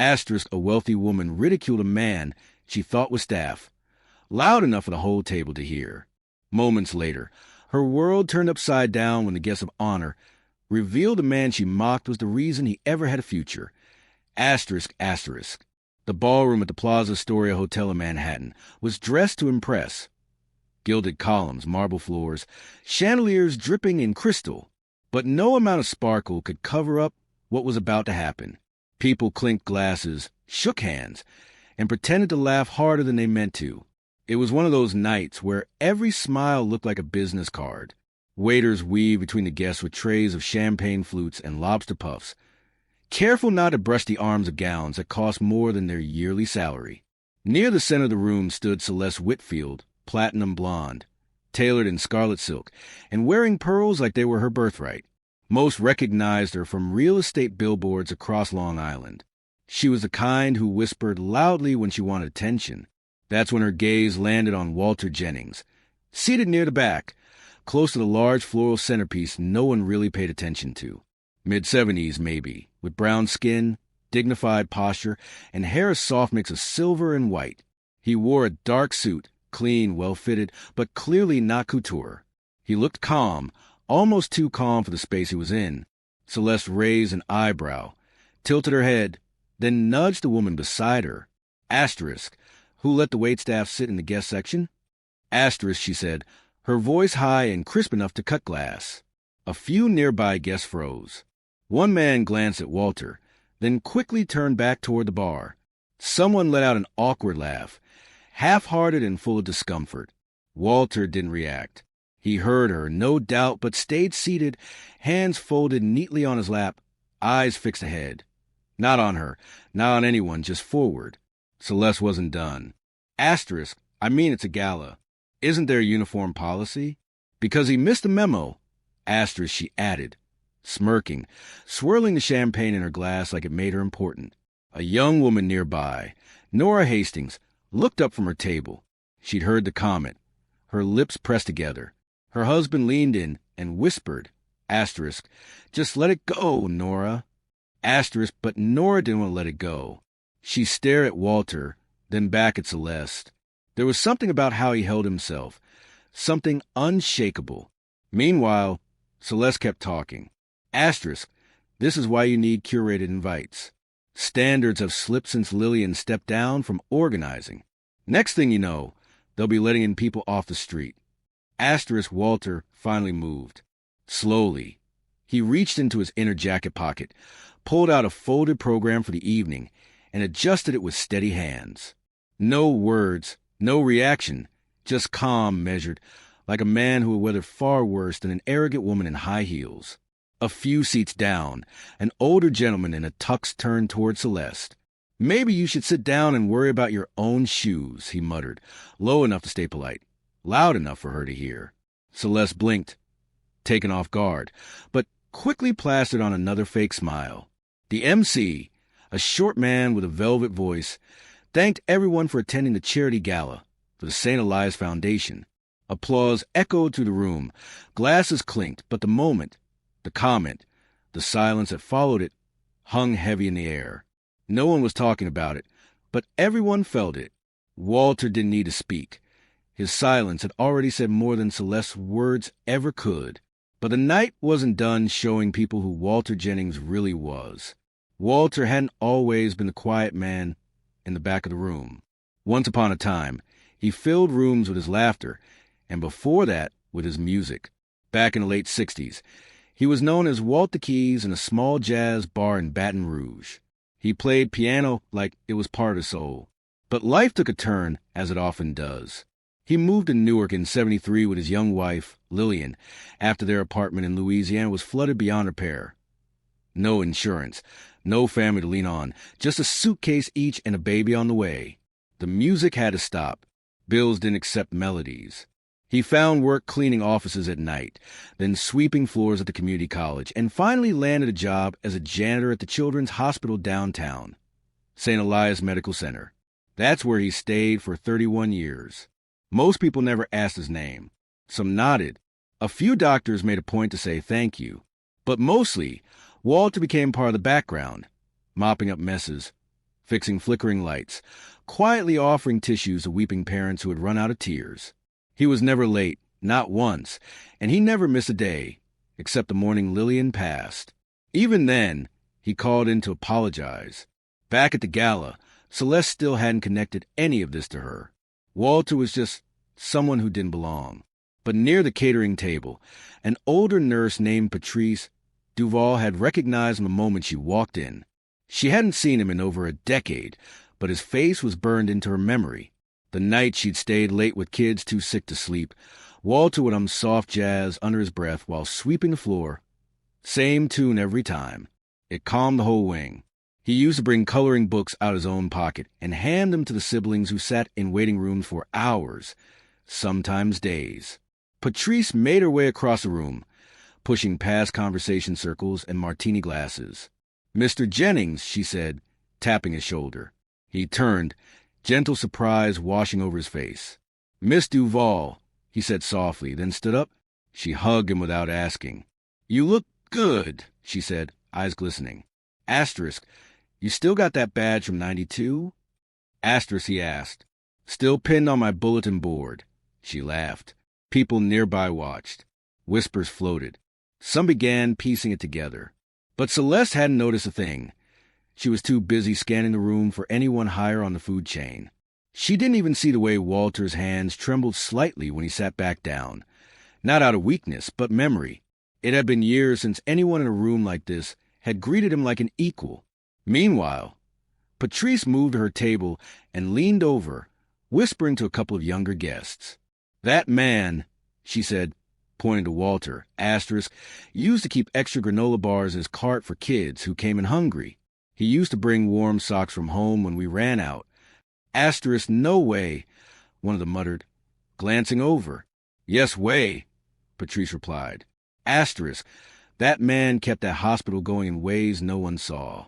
A wealthy woman ridiculed a man she thought was staff, loud enough for the whole table to hear. Moments later, her world turned upside down when the guest of honor revealed the man she mocked was the reason he ever had a future. Asterisk, asterisk. The ballroom at the Plaza Astoria Hotel in Manhattan was dressed to impress. Gilded columns, marble floors, chandeliers dripping in crystal. But no amount of sparkle could cover up what was about to happen. People clinked glasses, shook hands, and pretended to laugh harder than they meant to. It was one of those nights where every smile looked like a business card. Waiters weaved between the guests with trays of champagne flutes and lobster puffs, careful not to brush the arms of gowns that cost more than their yearly salary. Near the center of the room stood Celeste Whitfield, platinum blonde, tailored in scarlet silk, and wearing pearls like they were her birthright. Most recognized her from real estate billboards across Long Island. She was the kind who whispered loudly when she wanted attention. That's when her gaze landed on Walter Jennings, seated near the back, close to the large floral centerpiece no one really paid attention to. Mid-70s, maybe, with brown skin, dignified posture, and hair a soft mix of silver and white. He wore a dark suit, clean, well-fitted, but clearly not couture. He looked calm, almost too calm for the space he was in. Celeste raised an eyebrow, tilted her head, then nudged the woman beside her. Asterisk, who let the waitstaff sit in the guest section? Asterisk, she said, her voice high and crisp enough to cut glass. A few nearby guests froze. One man glanced at Walter, then quickly turned back toward the bar. Someone let out an awkward laugh, half-hearted and full of discomfort. Walter didn't react. He heard her, no doubt, but stayed seated, hands folded neatly on his lap, eyes fixed ahead. Not on her, not on anyone, just forward. Celeste wasn't done. Asterisk, I mean it's a gala. Isn't there a uniform policy? Because he missed the memo. Asterisk, she added, smirking, swirling the champagne in her glass like it made her important. A young woman nearby, Nora Hastings, looked up from her table. She'd heard the comment. Her lips pressed together. Her husband leaned in and whispered, asterisk, just let it go, Nora. Asterisk, but Nora didn't want to let it go. She stared at Walter, then back at Celeste. There was something about how he held himself, something unshakable. Meanwhile, Celeste kept talking. Asterisk, this is why you need curated invites. Standards have slipped since Lillian stepped down from organizing. Next thing you know, they'll be letting in people off the street. Asterisk, Walter finally moved. Slowly. He reached into his inner jacket pocket, pulled out a folded program for the evening, and adjusted it with steady hands. No words, no reaction, just calm, measured, like a man who had weathered far worse than an arrogant woman in high heels. A few seats down, an older gentleman in a tux turned toward Celeste. Maybe you should sit down and worry about your own shoes, he muttered, low enough to stay polite, loud enough for her to hear. Celeste blinked, taken off guard, but quickly plastered on another fake smile. The MC, a short man with a velvet voice, thanked everyone for attending the charity gala for the St. Elias Foundation. Applause echoed through the room. Glasses clinked, but the comment, the silence that followed it, hung heavy in the air. No one was talking about it, but everyone felt it. Walter didn't need to speak. His silence had already said more than Celeste's words ever could. But the night wasn't done showing people who Walter Jennings really was. Walter hadn't always been the quiet man in the back of the room. Once upon a time, he filled rooms with his laughter, and before that, with his music. Back in the late 60s, he was known as Walt the Keys in a small jazz bar in Baton Rouge. He played piano like it was part of his soul. But life took a turn, as it often does. He moved to Newark in '73 with his young wife, Lillian, after their apartment in Louisiana was flooded beyond repair. No insurance, no family to lean on, just a suitcase each and a baby on the way. The music had to stop. Bills didn't accept melodies. He found work cleaning offices at night, then sweeping floors at the community college, and finally landed a job as a janitor at the Children's Hospital downtown, St. Elias Medical Center. That's where he stayed for 31 years. Most people never asked his name. Some nodded. A few doctors made a point to say thank you. But mostly, Walter became part of the background, mopping up messes, fixing flickering lights, quietly offering tissues to weeping parents who had run out of tears. He was never late, not once, and he never missed a day, except the morning Lillian passed. Even then, he called in to apologize. Back at the Gala, Celeste still hadn't connected any of this to her. Walter was just someone who didn't belong. But near the catering table, an older nurse named Patrice Duval had recognized him the moment she walked in. She hadn't seen him in over a decade, but his face was burned into her memory. The night she'd stayed late with kids too sick to sleep, Walter would hum soft jazz under his breath while sweeping the floor. Same tune every time. It calmed the whole wing. He used to bring coloring books out of his own pocket and hand them to the siblings who sat in waiting rooms for hours, sometimes days. Patrice made her way across the room, pushing past conversation circles and martini glasses. "Mr. Jennings," she said, tapping his shoulder. He turned, gentle surprise washing over his face. "Miss Duval," he said softly, then stood up. She hugged him without asking. "You look good," she said, eyes glistening. Asterisk, "You still got that badge from '92? Asterisk, he asked. "Still pinned on my bulletin board." She laughed. People nearby watched. Whispers floated. Some began piecing it together. But Celeste hadn't noticed a thing. She was too busy scanning the room for anyone higher on the food chain. She didn't even see the way Walter's hands trembled slightly when he sat back down. Not out of weakness, but memory. It had been years since anyone in a room like this had greeted him like an equal. Meanwhile, Patrice moved to her table and leaned over, whispering to a couple of younger guests. "That man," she said, pointing to Walter, asterisk, "used to keep extra granola bars in his cart for kids who came in hungry. He used to bring warm socks from home when we ran out." Asterisk, "No way," one of them muttered, glancing over. "Yes way," Patrice replied. Asterisk, "That man kept that hospital going in ways no one saw."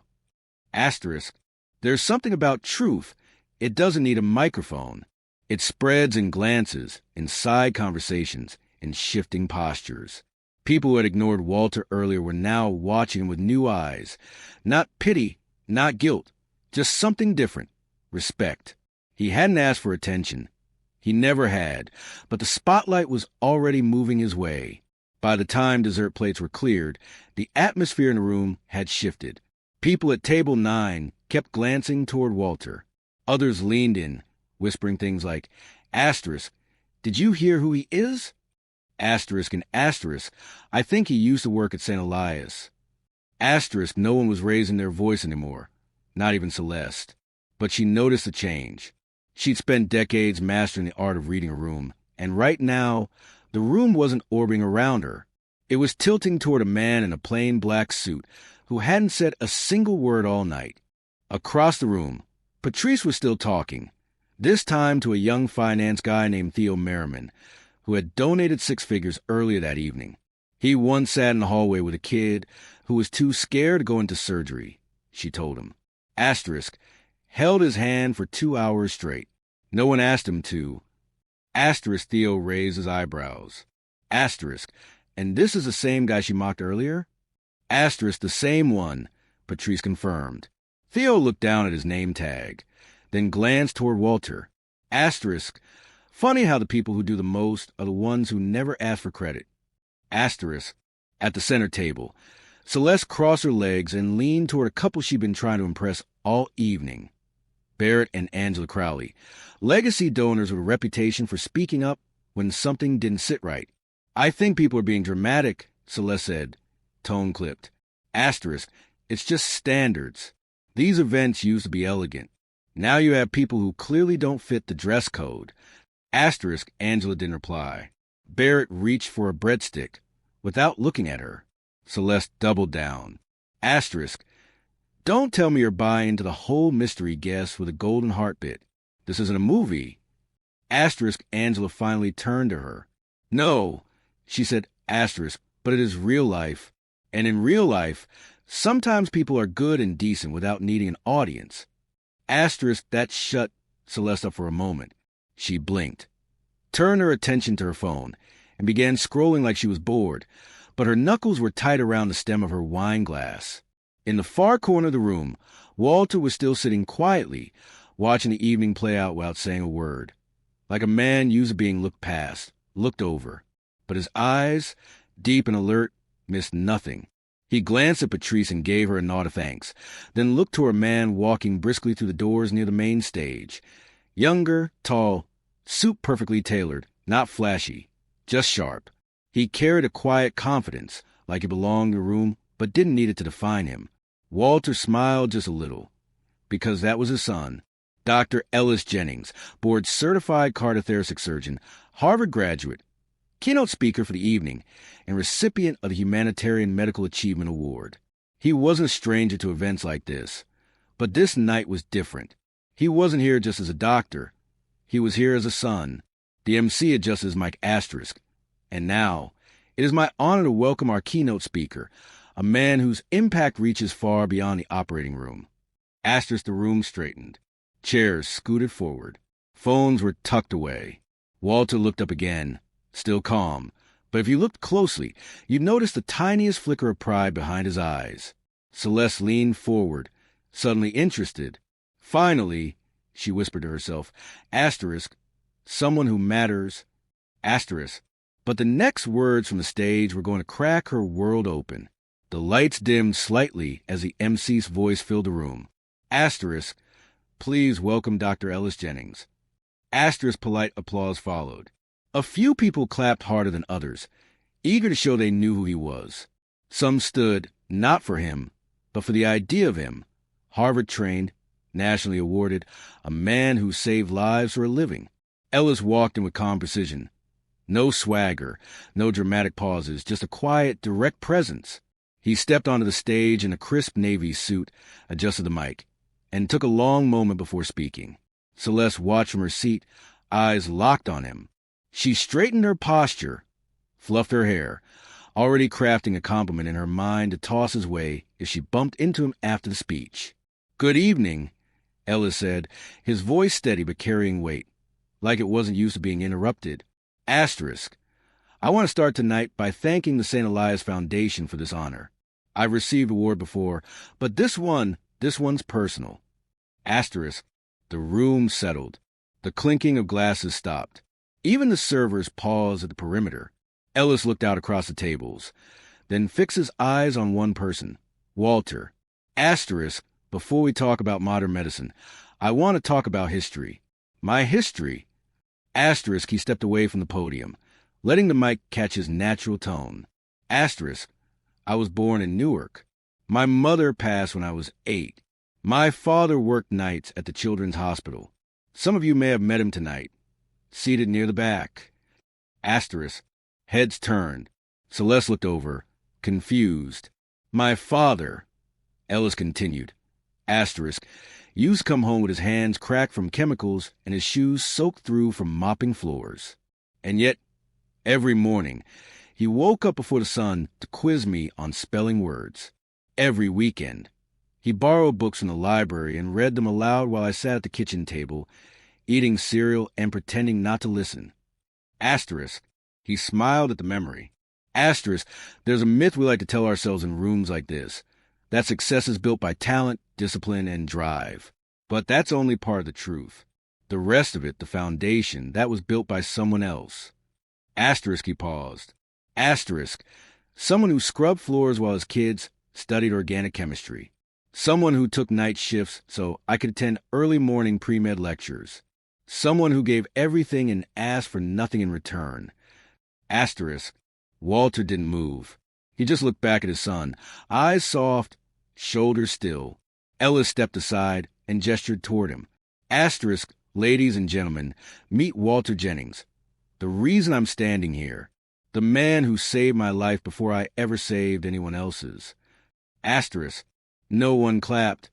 Asterisk, "There's something about truth. It doesn't need a microphone. It spreads in glances, in side conversations, in shifting postures." People who had ignored Walter earlier were now watching him with new eyes. Not pity, not guilt, just something different. Respect. He hadn't asked for attention. He never had, but the spotlight was already moving his way. By the time dessert plates were cleared, the atmosphere in the room had shifted. People at table 9 kept glancing toward Walter. Others leaned in, whispering things like, asterisk, "Did you hear who he is?" Asterisk and asterisk, "I think he used to work at St. Elias." Asterisk, no one was raising their voice anymore, not even Celeste. But she noticed the change. She'd spent decades mastering the art of reading a room, and right now, the room wasn't orbiting around her. It was tilting toward a man in a plain black suit who hadn't said a single word all night. Across the room, Patrice was still talking, this time to a young finance guy named Theo Merriman, who had donated 6 figures earlier that evening. He once sat in the hallway with a kid who was too scared to go into surgery, she told him. Asterisk, held his hand for 2 hours straight. No one asked him to. Asterisk, Theo raised his eyebrows. Asterisk, and this is the same guy she mocked earlier? Asterisk, the same one, Patrice confirmed. Theo looked down at his name tag, then glanced toward Walter. Asterisk, funny how the people who do the most are the ones who never ask for credit. Asterisk, at the center table, Celeste crossed her legs and leaned toward a couple she'd been trying to impress all evening. Barrett and Angela Crowley, legacy donors with a reputation for speaking up when something didn't sit right. "I think people are being dramatic," Celeste said, tone clipped. Asterisk, "It's just standards. These events used to be elegant. Now you have people who clearly don't fit the dress code." Asterisk, Angela didn't reply. Barrett reached for a breadstick, without looking at her. Celeste doubled down. Asterisk, "Don't tell me you're buying into the whole mystery guest with a golden heart bit. This isn't a movie." Asterisk, Angela finally turned to her. "No," she said, asterisk, "but it is real life. And in real life, sometimes people are good and decent without needing an audience." Asterisk, that shut Celeste up for a moment. She blinked, turned her attention to her phone, and began scrolling like she was bored, but her knuckles were tight around the stem of her wine glass. In the far corner of the room, Walter was still sitting quietly, watching the evening play out without saying a word. Like a man used to being looked past, looked over. But his eyes, deep and alert, missed nothing. He glanced at Patrice and gave her a nod of thanks, then looked toward a man walking briskly through the doors near the main stage. Younger, tall, suit perfectly tailored, not flashy, just sharp. He carried a quiet confidence, like he belonged in the room, but didn't need it to define him. Walter smiled just a little, because that was his son, Dr. Ellis Jennings, board-certified cardiothoracic surgeon, Harvard graduate, keynote speaker for the evening, and recipient of the Humanitarian Medical Achievement Award. He wasn't a stranger to events like this, but this night was different. He wasn't here just as a doctor. He was here as a son. The MC adjusted his mic asterisk. And now, it is my honor to welcome our keynote speaker, a man whose impact reaches far beyond the operating room. Asterisk, the room straightened. Chairs scooted forward. Phones were tucked away. Walter looked up again, still calm, but if you looked closely, you'd notice the tiniest flicker of pride behind his eyes. Celeste leaned forward, suddenly interested. Finally, she whispered to herself, asterisk, someone who matters, asterisk. But the next words from the stage were going to crack her world open. The lights dimmed slightly as the MC's voice filled the room. Asterisk, please welcome Dr. Ellis Jennings. Asterisk, polite applause followed. A few people clapped harder than others, eager to show they knew who he was. Some stood, not for him, but for the idea of him. Harvard-trained, nationally awarded, a man who saved lives for a living. Ellis walked in with calm precision. No swagger, no dramatic pauses, just a quiet, direct presence. He stepped onto the stage in a crisp navy suit, adjusted the mic, and took a long moment before speaking. Celeste watched from her seat, eyes locked on him. She straightened her posture, fluffed her hair, already crafting a compliment in her mind to toss his way if she bumped into him after the speech. "Good evening," Ellis said, his voice steady but carrying weight, like it wasn't used to being interrupted. Asterisk, I want to start tonight by thanking the St. Elias Foundation for this honor. I've received award before, but this one's personal. Asterisk, the room settled. The clinking of glasses stopped. Even the servers paused at the perimeter. Ellis looked out across the tables, then fixed his eyes on one person, Walter. Asterisk, before we talk about modern medicine, I want to talk about history. My history. Asterisk, he stepped away from the podium, letting the mic catch his natural tone. Asterisk, I was born in Newark. My mother passed when I was 8. My father worked nights at the Children's Hospital. Some of you may have met him tonight, seated near the back. Asterisk, heads turned. Celeste looked over, confused. My father, Ellis continued. Asterisk, used to come home with his hands cracked from chemicals and his shoes soaked through from mopping floors. And yet, every morning, he woke up before the sun to quiz me on spelling words. Every weekend, he borrowed books from the library and read them aloud while I sat at the kitchen table, eating cereal and pretending not to listen. Asterisk, he smiled at the memory. Asterisk, there's a myth we like to tell ourselves in rooms like this, that success is built by talent, discipline, and drive. But that's only part of the truth. The rest of it, the foundation, that was built by someone else. Asterisk, he paused. Asterisk, someone who scrubbed floors while his kids studied organic chemistry. Someone who took night shifts so I could attend early morning pre-med lectures. Someone who gave everything and asked for nothing in return. Asterisk, Walter didn't move. He just looked back at his son, eyes soft, shoulders still. Ellis stepped aside and gestured toward him. Asterisk, ladies and gentlemen, meet Walter Jennings. The reason I'm standing here. The man who saved my life before I ever saved anyone else's. Asterisk, no one clapped.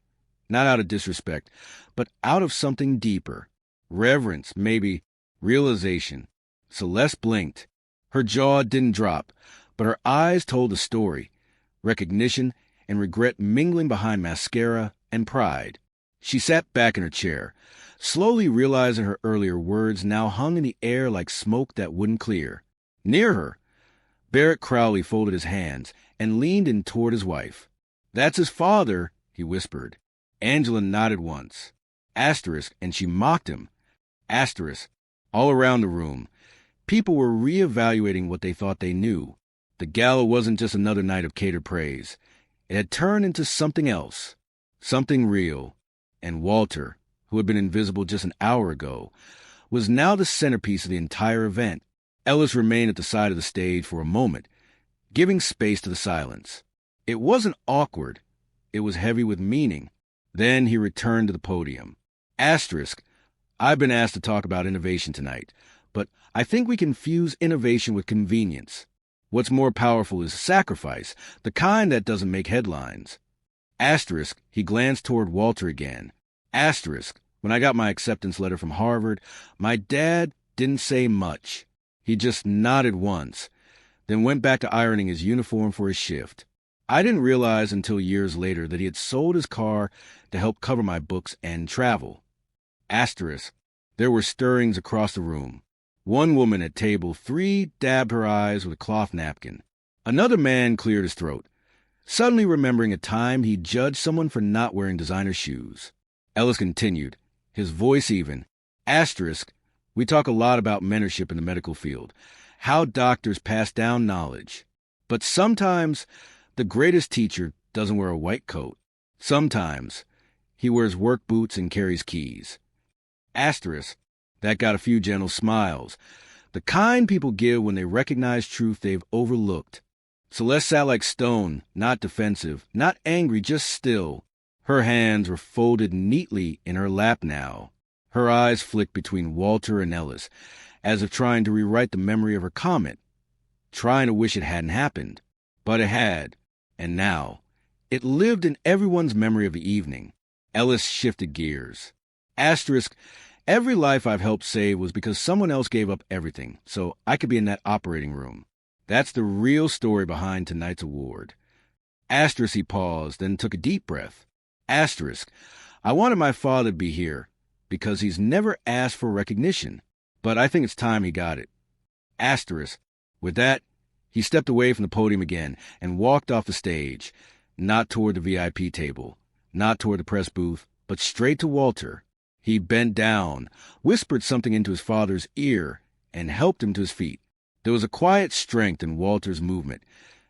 Not out of disrespect, but out of something deeper. Reverence, maybe. Realization. Celeste blinked. Her jaw didn't drop, but her eyes told a story. Recognition and regret mingling behind mascara and pride. She sat back in her chair, slowly realizing her earlier words now hung in the air like smoke that wouldn't clear. Near her, Barrett Crowley folded his hands and leaned in toward his wife. "That's his father," he whispered. Angela nodded once. Asterisk, and she mocked him. Asterisk. All around the room, people were reevaluating what they thought they knew. The gala wasn't just another night of catered praise. It had turned into something else, something real. And Walter, who had been invisible just an hour ago, was now the centerpiece of the entire event. Ellis remained at the side of the stage for a moment, giving space to the silence. It wasn't awkward. It was heavy with meaning. Then he returned to the podium. Asterisk, I've been asked to talk about innovation tonight, but I think we can fuse innovation with convenience. What's more powerful is sacrifice, the kind that doesn't make headlines. Asterisk, he glanced toward Walter again. Asterisk, when I got my acceptance letter from Harvard, my dad didn't say much. He just nodded once, then went back to ironing his uniform for his shift. I didn't realize until years later that he had sold his car to help cover my books and travel. Asterisk, there were stirrings across the room. One woman at table 3 dabbed her eyes with a cloth napkin. Another man cleared his throat, suddenly remembering a time he judged someone for not wearing designer shoes. Ellis continued, his voice even. Asterisk, we talk a lot about mentorship in the medical field, how doctors pass down knowledge. But sometimes the greatest teacher doesn't wear a white coat. Sometimes he wears work boots and carries keys. Asterisk, that got a few gentle smiles, the kind people give when they recognize truth they've overlooked. Celeste sat like stone, not defensive, not angry, just still. Her hands were folded neatly in her lap now. Her eyes flicked between Walter and Ellis, as if trying to rewrite the memory of her comment, trying to wish it hadn't happened. But it had, and now, it lived in everyone's memory of the evening. Ellis shifted gears. Asterisk, every life I've helped save was because someone else gave up everything, so I could be in that operating room. That's the real story behind tonight's award. Asterisk, he paused, then took a deep breath. Asterisk, I wanted my father to be here, because he's never asked for recognition, but I think it's time he got it. Asterisk, with that, he stepped away from the podium again and walked off the stage, not toward the VIP table, not toward the press booth, but straight to Walter. He bent down, whispered something into his father's ear, and helped him to his feet. There was a quiet strength in Walter's movement.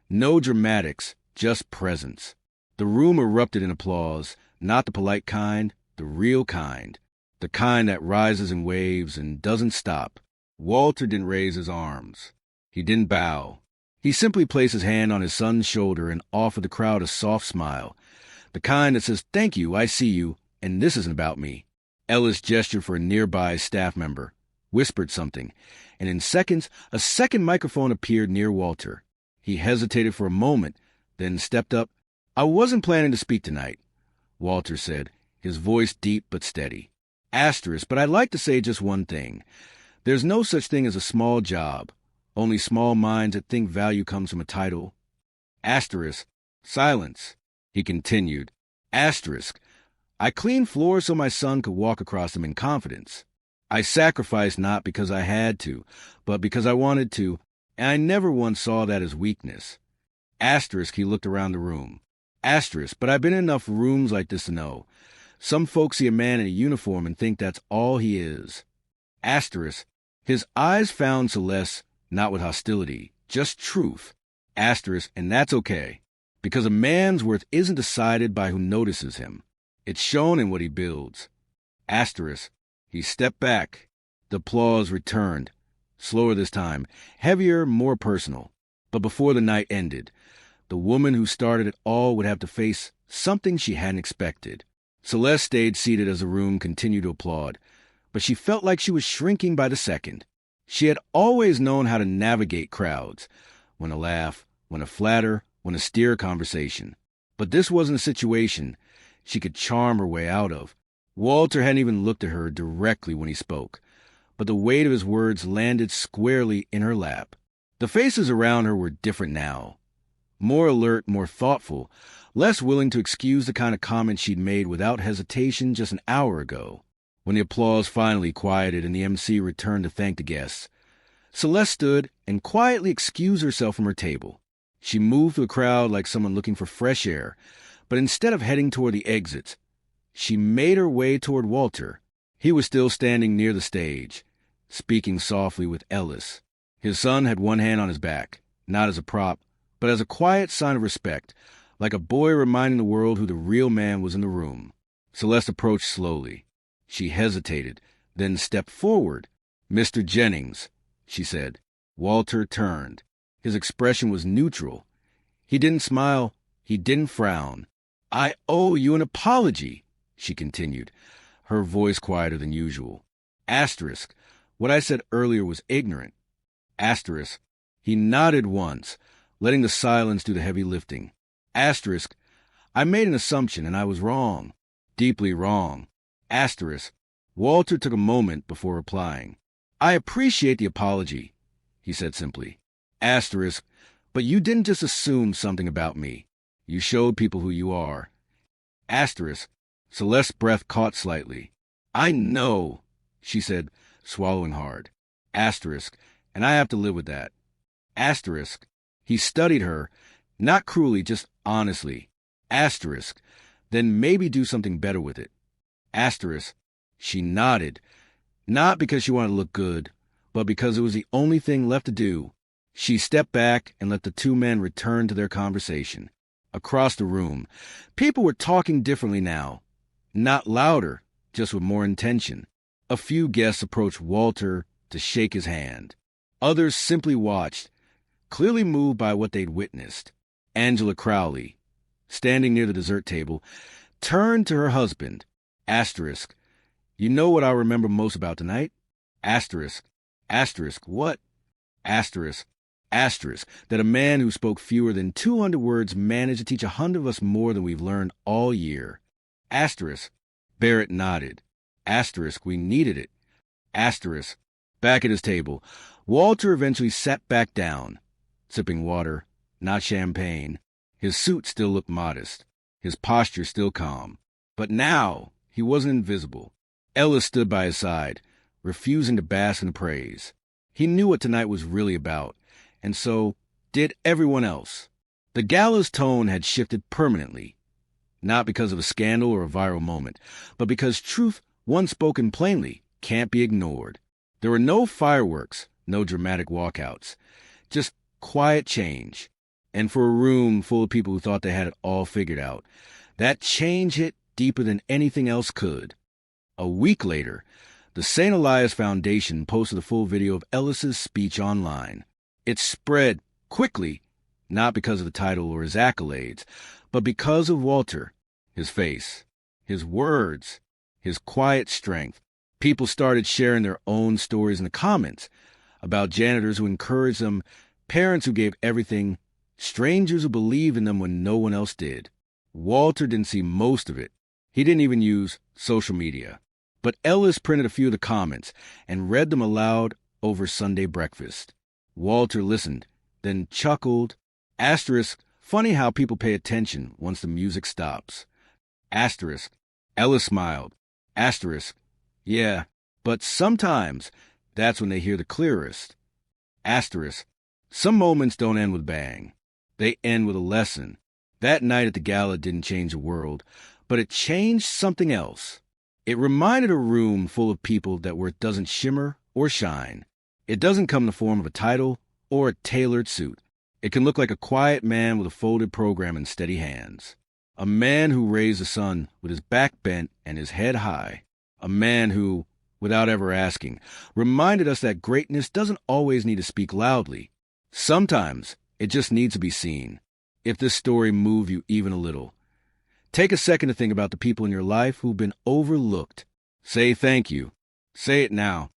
No dramatics, just presence. The room erupted in applause, not the polite kind, the real kind. The kind that rises in waves and doesn't stop. Walter didn't raise his arms. He didn't bow. He simply placed his hand on his son's shoulder and offered the crowd a soft smile. The kind that says, "Thank you, I see you, and this isn't about me." Ellis gestured for a nearby staff member, whispered something, and in seconds, a second microphone appeared near Walter. He hesitated for a moment, then stepped up. "I wasn't planning to speak tonight," Walter said, his voice deep but steady. Asterisk, but I'd like to say just one thing. There's no such thing as a small job, only small minds that think value comes from a title. Asterisk, silence. He continued. Asterisk, I cleaned floors so my son could walk across them in confidence. I sacrificed not because I had to, but because I wanted to, and I never once saw that as weakness. Asterisk, he looked around the room. Asterisk, but I've been in enough rooms like this to know. Some folks see a man in a uniform and think that's all he is. Asterisk, his eyes found Celeste, not with hostility, just truth. Asterisk, and that's okay, because a man's worth isn't decided by who notices him. It's shown in what he builds. Asterisk, he stepped back. The applause returned, slower this time, heavier, more personal. But before the night ended, the woman who started it all would have to face something she hadn't expected. Celeste stayed seated as the room continued to applaud, but she felt like she was shrinking by the second. She had always known how to navigate crowds, when to laugh, when to flatter, when to steer a conversation. But this wasn't a situation she could charm her way out of. Walter hadn't even looked at her directly when he spoke, but the weight of his words landed squarely in her lap. The faces around her were different now. More alert, more thoughtful, less willing to excuse the kind of comments she'd made without hesitation just an hour ago. When the applause finally quieted and the MC returned to thank the guests, Celeste stood and quietly excused herself from her table. She moved through the crowd like someone looking for fresh air, but instead of heading toward the exits, She made her way toward Walter. He was still standing near the stage, speaking softly with Ellis. His son had one hand on his back, not as a prop, but as a quiet sign of respect, like a boy reminding the world who the real man was in the room. Celeste approached slowly. She hesitated, then stepped forward. "Mr. Jennings," she said. Walter turned. His expression was neutral. He didn't smile. He didn't frown. "I owe you an apology," she continued, her voice quieter than usual. Asterisk. What I said earlier was ignorant. Asterisk. He nodded once, letting the silence do the heavy lifting. Asterisk. I made an assumption, and I was wrong. Deeply wrong. Asterisk. Walter took a moment before replying. "I appreciate the apology," he said simply. Asterisk. But you didn't just assume something about me. You showed people who you are. Asterisk. Celeste's breath caught slightly. "I know," she said, swallowing hard. Asterisk. And I have to live with that. Asterisk. He studied her, not cruelly, just honestly. Asterisk. Then maybe do something better with it. Asterisk. She nodded, not because she wanted to look good, but because it was the only thing left to do. She stepped back and let the two men return to their conversation. Across the room, people were talking differently now. Not louder, just with more intention. A few guests approached Walter to shake his hand. Others simply watched, clearly moved by what they'd witnessed. Angela Crowley, standing near the dessert table, turned to her husband. Asterisk. "You know what I remember most about tonight?" Asterisk. Asterisk. What? Asterisk. Asterisk. That a man who spoke fewer than 200 words managed to teach 100 of us more than we've learned all year. Asterisk. Barrett nodded. Asterisk. We needed it. Asterisk. Back at his table, Walter eventually sat back down, sipping water, not champagne. His suit still looked modest, his posture still calm. But now he wasn't invisible. Ellis stood by his side, refusing to bask in the praise. He knew what tonight was really about, and so did everyone else. The gala's tone had shifted permanently, not because of a scandal or a viral moment, but because truth, once spoken plainly, can't be ignored. There were no fireworks, no dramatic walkouts, just quiet change. And for a room full of people who thought they had it all figured out, that change hit deeper than anything else could. A week later, the St. Elias Foundation posted a full video of Ellis's speech online. It spread quickly, not because of the title or his accolades, but because of Walter, his face, his words, his quiet strength. People started sharing their own stories in the comments about janitors who encouraged them, parents who gave everything, strangers who believed in them when no one else did. Walter didn't see most of it. He didn't even use social media. But Ellis printed a few of the comments and read them aloud over Sunday breakfast. Walter listened, then chuckled. Asterisk. Funny how people pay attention once the music stops. Asterisk. Ellis smiled. Asterisk. Yeah, but sometimes that's when they hear the clearest. Asterisk. Some moments don't end with bang. They end with a lesson. That night at the gala didn't change the world, but it changed something else. It reminded a room full of people that where it doesn't shimmer or shine. It doesn't come in the form of a title or a tailored suit. It can look like a quiet man with a folded program and steady hands. A man who raised a son with his back bent and his head high. A man who, without ever asking, reminded us that greatness doesn't always need to speak loudly. Sometimes it just needs to be seen. If this story moved you even a little, take a second to think about the people in your life who've been overlooked. Say thank you. Say it now.